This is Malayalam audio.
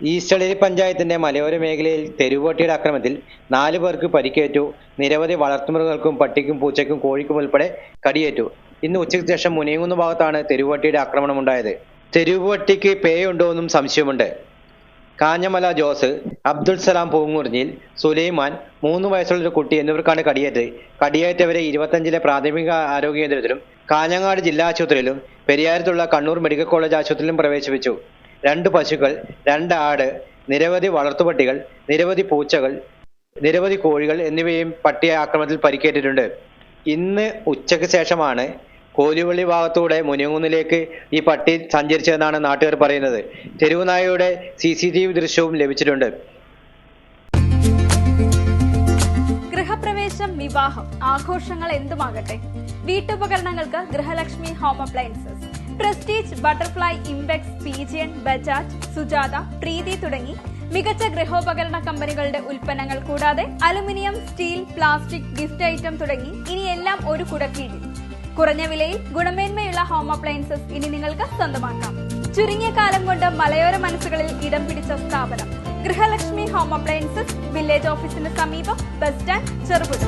ഈസ്റ്റളേരി പഞ്ചായത്തിന്റെ മലയോര മേഖലയിൽ തെരുവുപട്ടിയുടെ ആക്രമണത്തിൽ 4 പേർക്ക് പരിക്കേറ്റു. നിരവധി വളർത്തുമൃഗങ്ങൾക്കും പട്ടിക്കും പൂച്ചയ്ക്കും കോഴിക്കും ഉൾപ്പെടെ കടിയേറ്റു. ഇന്ന് ഉച്ചയ്ക്ക് ശേഷം മുനിയങ്കുന്ന് ഭാഗത്താണ് തെരുവുപട്ടിയുടെ ആക്രമണമുണ്ടായത്. തെരുവുപട്ടിക്ക് പേയുണ്ടോയെന്നും സംശയമുണ്ട്. കാഞ്ഞമല ജോസ്, അബ്ദുൾ സലാം പൂങ്കുറിഞ്ഞിൽ, സുലൈമാൻ, 3 വയസ്സുള്ള കുട്ടി എന്നിവർക്കാണ് കടിയേറ്റത്. കടിയേറ്റവരെ 25-ലെ പ്രാഥമിക ആരോഗ്യ കേന്ദ്രത്തിലും കാഞ്ഞങ്ങാട് ജില്ലാ ആശുപത്രിയിലും പെരിയാരത്തുള്ള കണ്ണൂർ മെഡിക്കൽ കോളേജ് ആശുപത്രിയിലും പ്രവേശിപ്പിച്ചു. 2 പശുക്കൾ, 2 ആട്, നിരവധി വളർത്തുപട്ടികൾ, നിരവധി പൂച്ചകൾ, നിരവധി കോഴികൾ എന്നിവയും പട്ടി ആക്രമണത്തിൽ പരിക്കേറ്റിട്ടുണ്ട്. ഇന്ന് ഉച്ചയ്ക്ക് ശേഷമാണ് കോലിവള്ളി ഭാഗത്തൂടെ മുനിയങ്കുന്നിലേക്ക് ഈ പട്ടി സഞ്ചരിച്ചതെന്നാണ് നാട്ടുകാർ പറയുന്നത്. തെരുവുനായയുടെ CCTV ദൃശ്യവും ലഭിച്ചിട്ടുണ്ട്. ഗൃഹപ്രവേശം, വിവാഹം, ആഘോഷങ്ങൾ എന്തുമാകട്ടെ, വീട്ടുപകരണങ്ങൾക്ക് Grihalakshmi home appliances. Prestige, Butterfly, Impex, Pigeon, Bajaj, Sujata, Preethi തുടങ്ങി മികച്ച ഗൃഹോപകരണ കമ്പനികളുടെ ഉൽപ്പന്നങ്ങൾ കൂടാതെ aluminium, steel, plastic, gift item തുടങ്ങി ഇനി എല്ലാം ഒരു കുടക്കീഴിൽ. കുറഞ്ഞ വിലയിൽ ഗുണമേന്മയുള്ള ഹോം അപ്ലയൻസസ് ഇനി നിങ്ങൾക്ക് സ്വന്തമാക്കാം. ചുരുങ്ങിയ കാലം കൊണ്ട് മലയോര മനസ്സുകളിൽ ഇടം പിടിച്ച സ്ഥാപനം ഗൃഹലക്ഷ്മി ഹോം അപ്ലയൻസസ്, വില്ലേജ് ഓഫീസിന് സമീപം, ബസ് സ്റ്റാൻഡ്, ചെറുപുഴ.